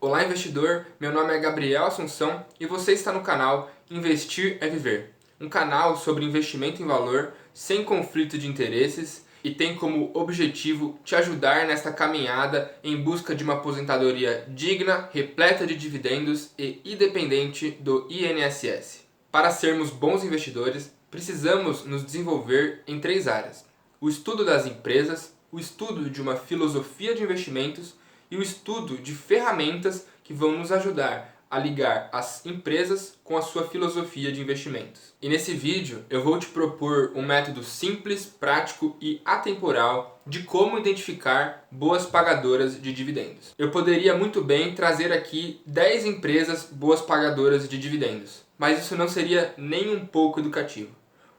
Olá investidor, meu nome é Gabriel Assunção e você está no canal Investir é Viver, um canal sobre investimento em valor sem conflito de interesses e tem como objetivo te ajudar nesta caminhada em busca de uma aposentadoria digna, repleta de dividendos e independente do INSS. Para sermos bons investidores, precisamos nos desenvolver em 3 áreas: o estudo das empresas, o estudo de uma filosofia de investimentos e o estudo de ferramentas que vão nos ajudar a ligar as empresas com a sua filosofia de investimentos. E nesse vídeo eu vou te propor um método simples, prático e atemporal de como identificar boas pagadoras de dividendos. Eu poderia muito bem trazer aqui 10 empresas boas pagadoras de dividendos, mas isso não seria nem um pouco educativo.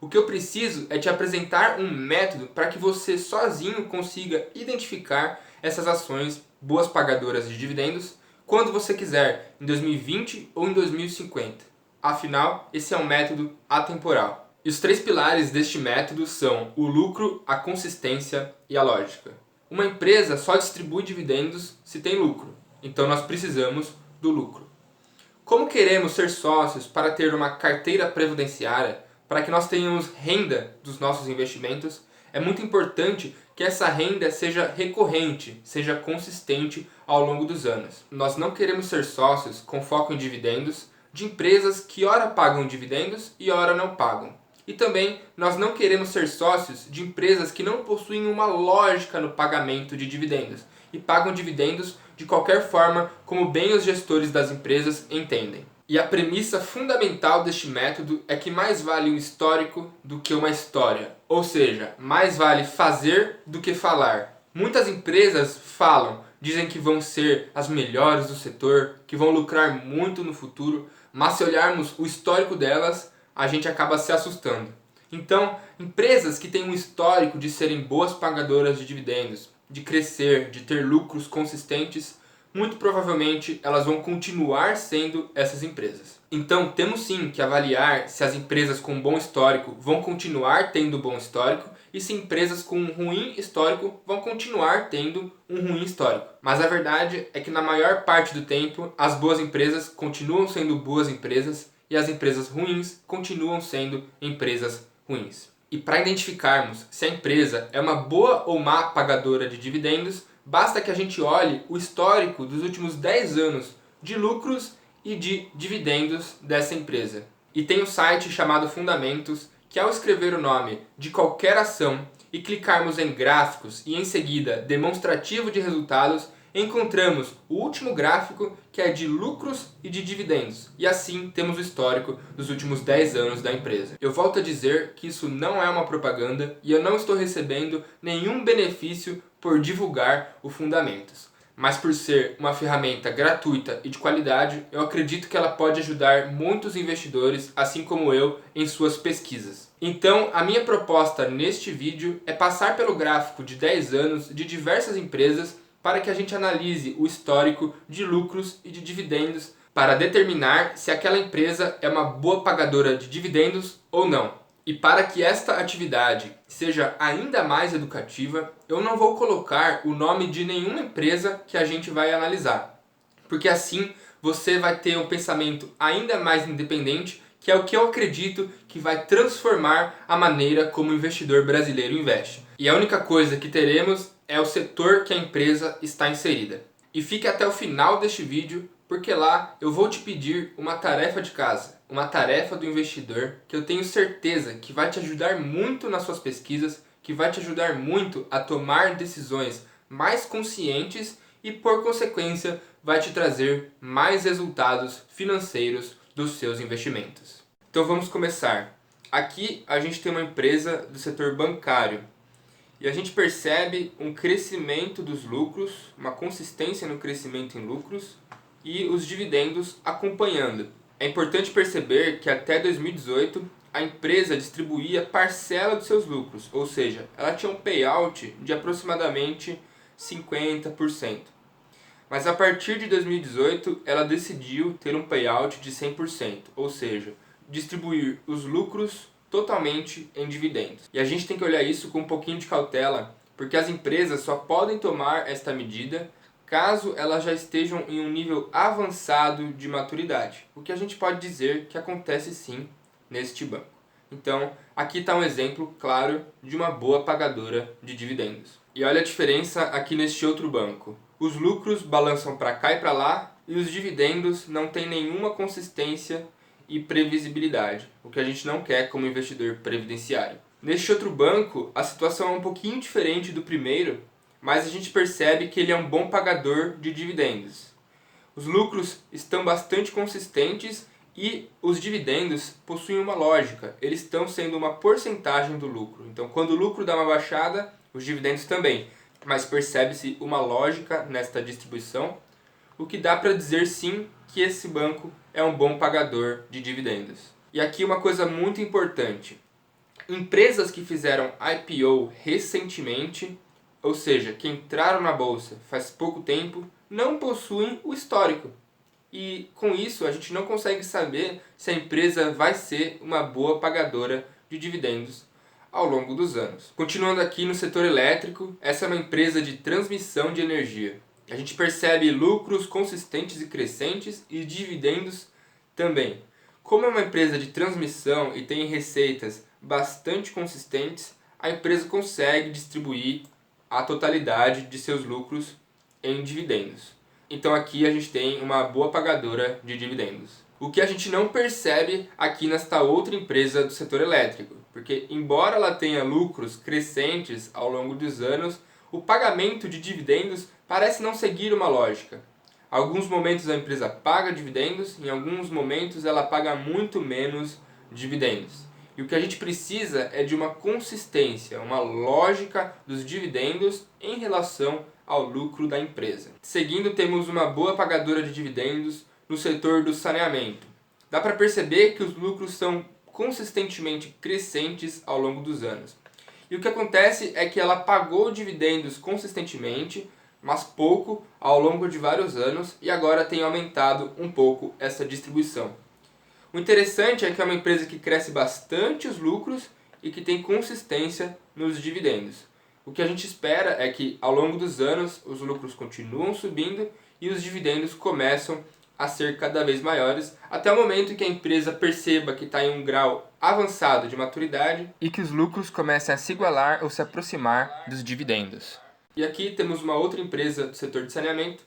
O que eu preciso é te apresentar um método para que você sozinho consiga identificar essas ações boas pagadoras de dividendos quando você quiser, em 2020 ou em 2050. Afinal, esse é um método atemporal. E os 3 pilares deste método são o lucro, a consistência e a lógica. Uma empresa só distribui dividendos se tem lucro, então nós precisamos do lucro. Como queremos ser sócios para ter uma carteira previdenciária, para que nós tenhamos renda dos nossos investimentos, é muito importante que essa renda seja recorrente, seja consistente ao longo dos anos. Nós não queremos ser sócios com foco em dividendos de empresas que ora pagam dividendos e ora não pagam. E também nós não queremos ser sócios de empresas que não possuem uma lógica no pagamento de dividendos e pagam dividendos de qualquer forma, como bem os gestores das empresas entendem. E a premissa fundamental deste método é que mais vale um histórico do que uma história. Ou seja, mais vale fazer do que falar. Muitas empresas falam, dizem que vão ser as melhores do setor, que vão lucrar muito no futuro, mas se olharmos o histórico delas, a gente acaba se assustando. Então, empresas que têm um histórico de serem boas pagadoras de dividendos, de crescer, de ter lucros consistentes, muito provavelmente elas vão continuar sendo essas empresas. Então temos sim que avaliar se as empresas com bom histórico vão continuar tendo bom histórico e se empresas com um ruim histórico vão continuar tendo um ruim histórico. Mas a verdade é que na maior parte do tempo as boas empresas continuam sendo boas empresas e as empresas ruins continuam sendo empresas ruins. E para identificarmos se a empresa é uma boa ou má pagadora de dividendos, basta que a gente olhe o histórico dos últimos 10 anos de lucros e de dividendos dessa empresa. E tem um site chamado Fundamentos, que ao escrever o nome de qualquer ação e clicarmos em gráficos e em seguida demonstrativo de resultados, encontramos o último gráfico que é de lucros e de dividendos. E assim temos o histórico dos últimos 10 anos da empresa. Eu volto a dizer que isso não é uma propaganda e eu não estou recebendo nenhum benefício por divulgar o Fundamentos. Mas por ser uma ferramenta gratuita e de qualidade, eu acredito que ela pode ajudar muitos investidores, assim como eu, em suas pesquisas. Então, a minha proposta neste vídeo é passar pelo gráfico de 10 anos de diversas empresas para que a gente analise o histórico de lucros e de dividendos para determinar se aquela empresa é uma boa pagadora de dividendos ou não. E para que esta atividade seja ainda mais educativa, eu não vou colocar o nome de nenhuma empresa que a gente vai analisar, porque assim você vai ter um pensamento ainda mais independente, que é o que eu acredito que vai transformar a maneira como o investidor brasileiro investe. E a única coisa que teremos é o setor que a empresa está inserida. E fique até o final deste vídeo, porque lá eu vou te pedir uma tarefa de casa, uma tarefa do investidor que eu tenho certeza que vai te ajudar muito nas suas pesquisas, que vai te ajudar muito a tomar decisões mais conscientes e, por consequência, vai te trazer mais resultados financeiros dos seus investimentos. Então vamos começar. Aqui a gente tem uma empresa do setor bancário e a gente percebe um crescimento dos lucros, uma consistência no crescimento em lucros e os dividendos acompanhando. É importante perceber que até 2018 a empresa distribuía parcela dos seus lucros, ou seja, ela tinha um payout de aproximadamente 50%. Mas a partir de 2018 ela decidiu ter um payout de 100%, ou seja, distribuir os lucros totalmente em dividendos. E a gente tem que olhar isso com um pouquinho de cautela, porque as empresas só podem tomar esta medida caso elas já estejam em um nível avançado de maturidade, o que a gente pode dizer que acontece sim neste banco. Então, aqui está um exemplo claro de uma boa pagadora de dividendos. E olha a diferença aqui neste outro banco. Os lucros balançam para cá e para lá e os dividendos não têm nenhuma consistência e previsibilidade, o que a gente não quer como investidor previdenciário. Neste outro banco, a situação é um pouquinho diferente do primeiro, mas a gente percebe que ele é um bom pagador de dividendos. Os lucros estão bastante consistentes e os dividendos possuem uma lógica, eles estão sendo uma porcentagem do lucro. Então, quando o lucro dá uma baixada, os dividendos também. Mas percebe-se uma lógica nesta distribuição, o que dá para dizer sim que esse banco é um bom pagador de dividendos. E aqui uma coisa muito importante. Empresas que fizeram IPO recentemente, ou seja, que entraram na bolsa faz pouco tempo, não possuem o histórico. E com isso a gente não consegue saber se a empresa vai ser uma boa pagadora de dividendos ao longo dos anos. Continuando aqui no setor elétrico, essa é uma empresa de transmissão de energia. A gente percebe lucros consistentes e crescentes e dividendos também. Como é uma empresa de transmissão e tem receitas bastante consistentes, a empresa consegue distribuir a totalidade de seus lucros em dividendos. Então aqui a gente tem uma boa pagadora de dividendos. O que a gente não percebe aqui nesta outra empresa do setor elétrico, porque embora ela tenha lucros crescentes ao longo dos anos, o pagamento de dividendos parece não seguir uma lógica. Em alguns momentos a empresa paga dividendos, em alguns momentos ela paga muito menos dividendos. E o que a gente precisa é de uma consistência, uma lógica dos dividendos em relação ao lucro da empresa. Seguindo, temos uma boa pagadora de dividendos no setor do saneamento. Dá para perceber que os lucros são consistentemente crescentes ao longo dos anos. E o que acontece é que ela pagou dividendos consistentemente, mas pouco ao longo de vários anos, e agora tem aumentado um pouco essa distribuição. O interessante é que é uma empresa que cresce bastante os lucros e que tem consistência nos dividendos. O que a gente espera é que ao longo dos anos os lucros continuam subindo e os dividendos começam a ser cada vez maiores, até o momento em que a empresa perceba que está em um grau avançado de maturidade e que os lucros comecem a se igualar ou se aproximar dos dividendos. E aqui temos uma outra empresa do setor de saneamento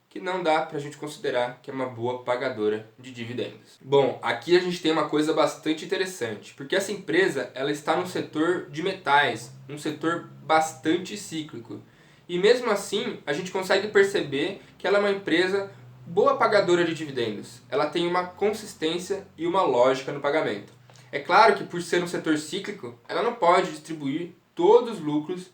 que não dá para a gente considerar que é uma boa pagadora de dividendos. Bom, aqui a gente tem uma coisa bastante interessante, porque essa empresa ela está no setor de metais, um setor bastante cíclico. E mesmo assim, a gente consegue perceber que ela é uma empresa boa pagadora de dividendos. Ela tem uma consistência e uma lógica no pagamento. É claro que por ser um setor cíclico, ela não pode distribuir todos os lucros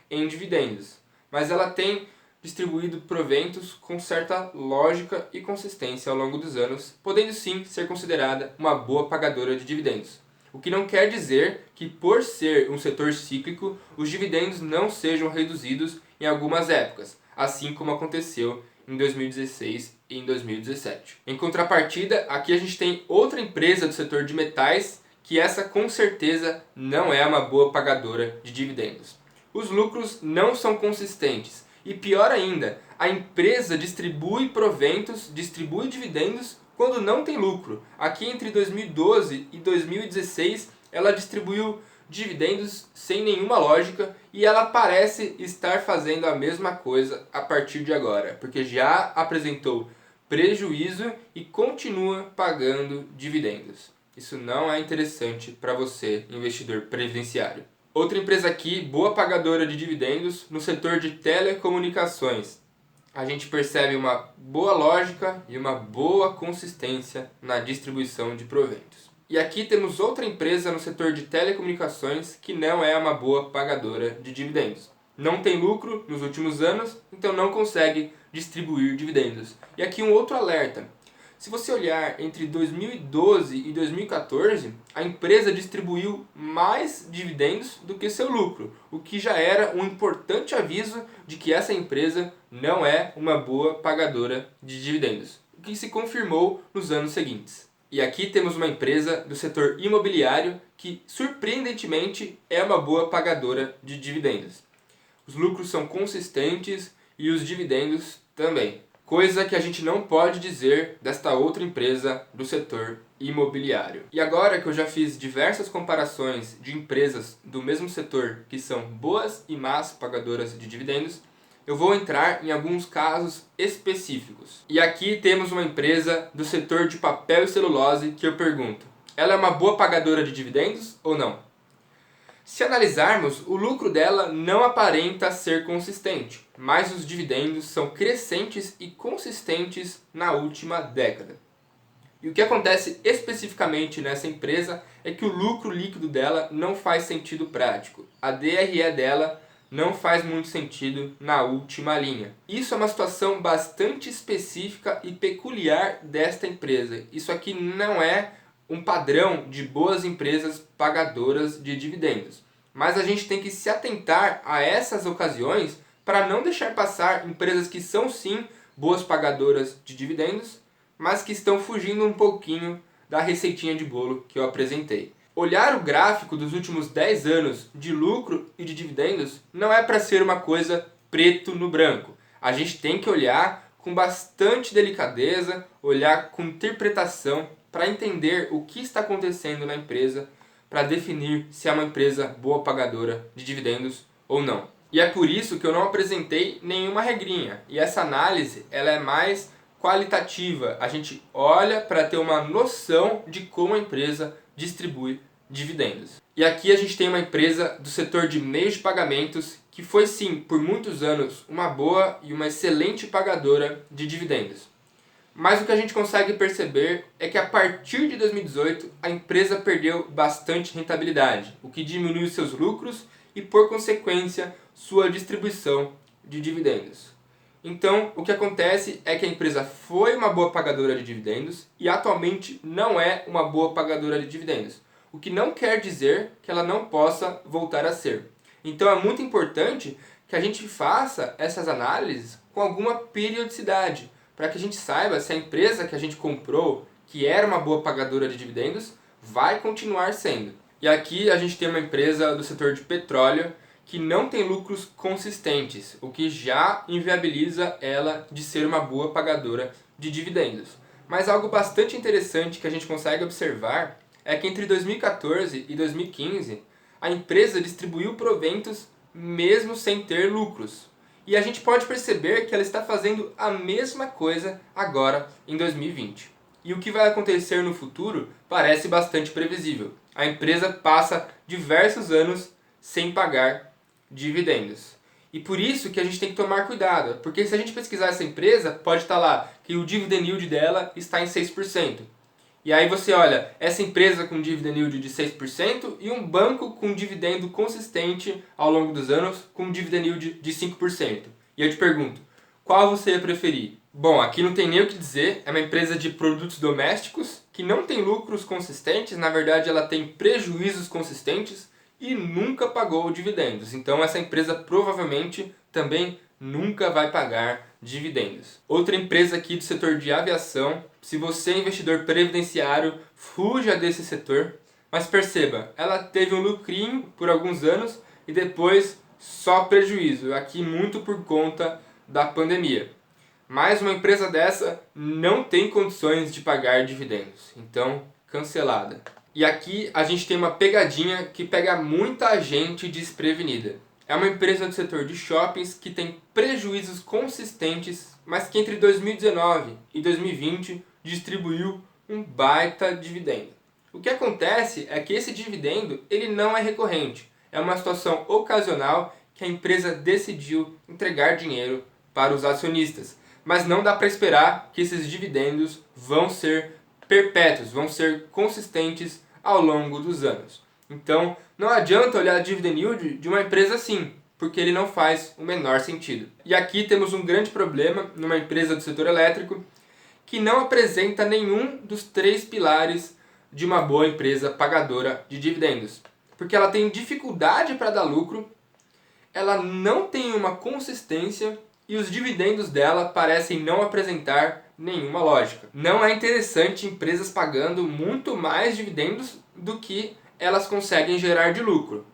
em dividendos, mas ela tem distribuído proventos com certa lógica e consistência ao longo dos anos, podendo sim ser considerada uma boa pagadora de dividendos. O que não quer dizer que, por ser um setor cíclico, os dividendos não sejam reduzidos em algumas épocas, assim como aconteceu em 2016 e em 2017. Em contrapartida, aqui a gente tem outra empresa do setor de metais, que essa com certeza não é uma boa pagadora de dividendos. Os lucros não são consistentes. E pior ainda, a empresa distribui proventos, distribui dividendos quando não tem lucro. Aqui entre 2012 e 2016 ela distribuiu dividendos sem nenhuma lógica e ela parece estar fazendo a mesma coisa a partir de agora, porque já apresentou prejuízo e continua pagando dividendos. Isso não é interessante para você, investidor previdenciário. Outra empresa aqui, boa pagadora de dividendos, no setor de telecomunicações. A gente percebe uma boa lógica e uma boa consistência na distribuição de proventos. E aqui temos outra empresa no setor de telecomunicações que não é uma boa pagadora de dividendos. Não tem lucro nos últimos anos, então não consegue distribuir dividendos. E aqui um outro alerta. Se você olhar entre 2012 e 2014, a empresa distribuiu mais dividendos do que seu lucro, o que já era um importante aviso de que essa empresa não é uma boa pagadora de dividendos, o que se confirmou nos anos seguintes. E aqui temos uma empresa do setor imobiliário que, surpreendentemente, é uma boa pagadora de dividendos. Os lucros são consistentes e os dividendos também. Coisa que a gente não pode dizer desta outra empresa do setor imobiliário. E agora que eu já fiz diversas comparações de empresas do mesmo setor que são boas e más pagadoras de dividendos, eu vou entrar em alguns casos específicos. E aqui temos uma empresa do setor de papel e celulose que eu pergunto: ela é uma boa pagadora de dividendos ou não? Se analisarmos, o lucro dela não aparenta ser consistente, mas os dividendos são crescentes e consistentes na última década. E o que acontece especificamente nessa empresa é que o lucro líquido dela não faz sentido prático. A DRE dela não faz muito sentido na última linha. Isso é uma situação bastante específica e peculiar desta empresa. Isso aqui não é um padrão de boas empresas pagadoras de dividendos. Mas a gente tem que se atentar a essas ocasiões para não deixar passar empresas que são sim boas pagadoras de dividendos, mas que estão fugindo um pouquinho da receitinha de bolo que eu apresentei. Olhar o gráfico dos últimos 10 anos de lucro e de dividendos não é para ser uma coisa preto no branco. A gente tem que olhar com bastante delicadeza, olhar com interpretação para entender o que está acontecendo na empresa, para definir se é uma empresa boa pagadora de dividendos ou não. E é por isso que eu não apresentei nenhuma regrinha. E essa análise ela é mais qualitativa. A gente olha para ter uma noção de como a empresa distribui dividendos. E aqui a gente tem uma empresa do setor de meios de pagamentos que foi sim, por muitos anos, uma boa e uma excelente pagadora de dividendos. Mas o que a gente consegue perceber é que a partir de 2018 a empresa perdeu bastante rentabilidade, o que diminuiu seus lucros e, por consequência, sua distribuição de dividendos. Então, o que acontece é que a empresa foi uma boa pagadora de dividendos e atualmente não é uma boa pagadora de dividendos, o que não quer dizer que ela não possa voltar a ser. Então, é muito importante que a gente faça essas análises com alguma periodicidade, para que a gente saiba se a empresa que a gente comprou, que era uma boa pagadora de dividendos, vai continuar sendo. E aqui a gente tem uma empresa do setor de petróleo que não tem lucros consistentes, o que já inviabiliza ela de ser uma boa pagadora de dividendos. Mas algo bastante interessante que a gente consegue observar é que entre 2014 e 2015 a empresa distribuiu proventos mesmo sem ter lucros. E a gente pode perceber que ela está fazendo a mesma coisa agora em 2020. E o que vai acontecer no futuro parece bastante previsível. A empresa passa diversos anos sem pagar dividendos. E por isso que a gente tem que tomar cuidado, porque se a gente pesquisar essa empresa, pode estar lá que o dividend yield dela está em 6%. E aí você olha, essa empresa com dividend yield de 6% e um banco com dividendo consistente ao longo dos anos com dividend yield de 5%. E eu te pergunto, qual você ia preferir? Bom, aqui não tem nem o que dizer, é uma empresa de produtos domésticos que não tem lucros consistentes, na verdade ela tem prejuízos consistentes e nunca pagou dividendos. Então essa empresa provavelmente também nunca vai pagar dividendos. Outra empresa aqui do setor de aviação, se você é investidor previdenciário, fuja desse setor, mas perceba, ela teve um lucrinho por alguns anos e depois só prejuízo, aqui muito por conta da pandemia. Mas uma empresa dessa não tem condições de pagar dividendos, então cancelada. E aqui a gente tem uma pegadinha que pega muita gente desprevenida. É uma empresa do setor de shoppings que tem prejuízos consistentes, mas que entre 2019 e 2020 distribuiu um baita dividendo. O que acontece é que esse dividendo ele não é recorrente. É uma situação ocasional que a empresa decidiu entregar dinheiro para os acionistas. Mas não dá para esperar que esses dividendos vão ser perpétuos, vão ser consistentes ao longo dos anos. Então, não adianta olhar a dividend yield de uma empresa assim, porque ele não faz o menor sentido. E aqui temos um grande problema numa empresa do setor elétrico que não apresenta nenhum dos 3 pilares de uma boa empresa pagadora de dividendos. Porque ela tem dificuldade para dar lucro, ela não tem uma consistência e os dividendos dela parecem não apresentar nenhuma lógica. Não é interessante empresas pagando muito mais dividendos do que elas conseguem gerar de lucro.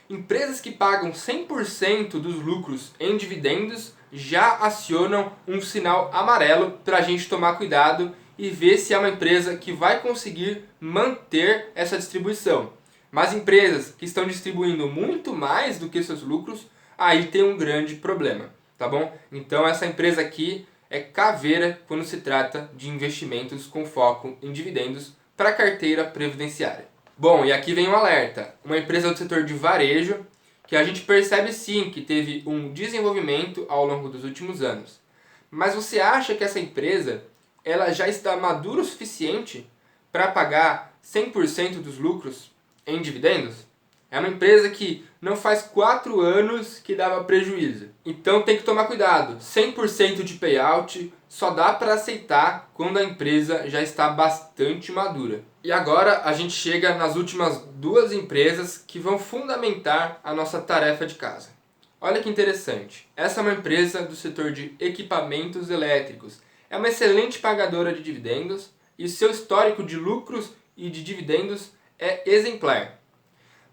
Empresas que pagam 100% dos lucros em dividendos já acionam um sinal amarelo para a gente tomar cuidado e ver se é uma empresa que vai conseguir manter essa distribuição. Mas empresas que estão distribuindo muito mais do que seus lucros, aí tem um grande problema, tá bom? Então essa empresa aqui é caveira quando se trata de investimentos com foco em dividendos para a carteira previdenciária. Bom, e aqui vem um alerta. Uma empresa do setor de varejo que a gente percebe sim que teve um desenvolvimento ao longo dos últimos anos. Mas você acha que essa empresa ela já está madura o suficiente para pagar 100% dos lucros em dividendos? É uma empresa que não faz 4 anos que dava prejuízo. Então tem que tomar cuidado. 100% de payout só dá para aceitar quando a empresa já está bastante madura. E agora a gente chega nas últimas 2 empresas que vão fundamentar a nossa tarefa de casa. Olha que interessante. Essa é uma empresa do setor de equipamentos elétricos. É uma excelente pagadora de dividendos e seu histórico de lucros e de dividendos é exemplar.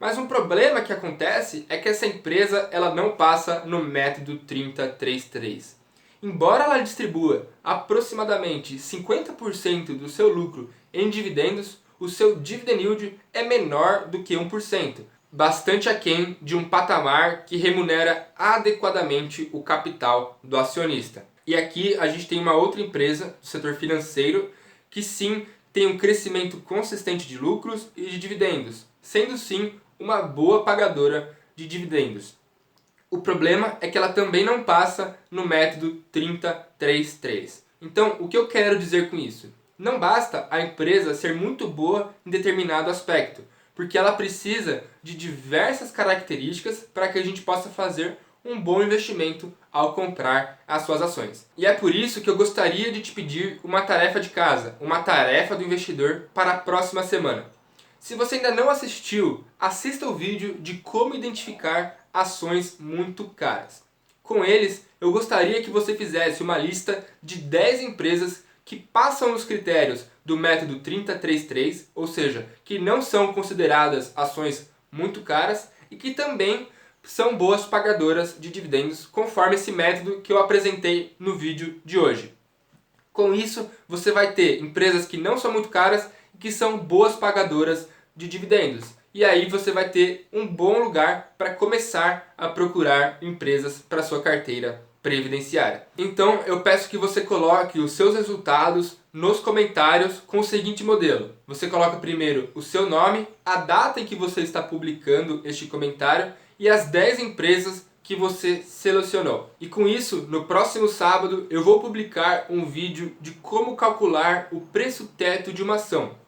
Mas um problema que acontece é que essa empresa ela não passa no método 30-3-3. Embora ela distribua aproximadamente 50% do seu lucro em dividendos, o seu dividend yield é menor do que 1%, bastante aquém de um patamar que remunera adequadamente o capital do acionista. E aqui a gente tem uma outra empresa do setor financeiro que sim tem um crescimento consistente de lucros e de dividendos, sendo sim uma boa pagadora de dividendos. O problema é que ela também não passa no método 30-3-3. Então, o que eu quero dizer com isso? Não basta a empresa ser muito boa em determinado aspecto, porque ela precisa de diversas características para que a gente possa fazer um bom investimento ao comprar as suas ações. E é por isso que eu gostaria de te pedir uma tarefa de casa, uma tarefa do investidor para a próxima semana. Se você ainda não assistiu, assista o vídeo de como identificar ações muito caras. Com eles, eu gostaria que você fizesse uma lista de 10 empresas que passam os critérios do método 30-3-3, ou seja, que não são consideradas ações muito caras e que também são boas pagadoras de dividendos, conforme esse método que eu apresentei no vídeo de hoje. Com isso, você vai ter empresas que não são muito caras e que são boas pagadoras de dividendos. E aí você vai ter um bom lugar para começar a procurar empresas para sua carteira previdenciária. Então eu peço que você coloque os seus resultados nos comentários com o seguinte modelo. Você coloca primeiro o seu nome, a data em que você está publicando este comentário e as 10 empresas que você selecionou. E com isso, no próximo sábado eu vou publicar um vídeo de como calcular o preço teto de uma ação.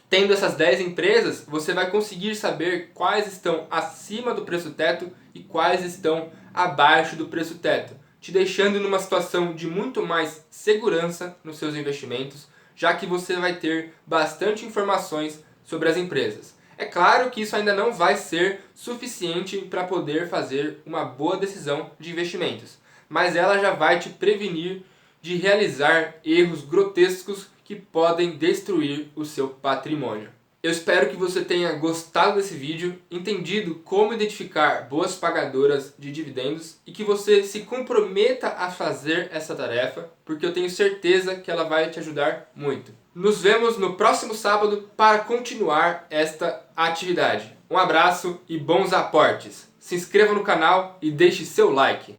Tendo essas 10 empresas, você vai conseguir saber quais estão acima do preço teto e quais estão abaixo do preço teto, te deixando numa situação de muito mais segurança nos seus investimentos, já que você vai ter bastante informações sobre as empresas. É claro que isso ainda não vai ser suficiente para poder fazer uma boa decisão de investimentos, mas ela já vai te prevenir de realizar erros grotescos que podem destruir o seu patrimônio. Eu espero que você tenha gostado desse vídeo, entendido como identificar boas pagadoras de dividendos e que você se comprometa a fazer essa tarefa, porque eu tenho certeza que ela vai te ajudar muito. Nos vemos no próximo sábado para continuar esta atividade. Um abraço e bons aportes! Se inscreva no canal e deixe seu like.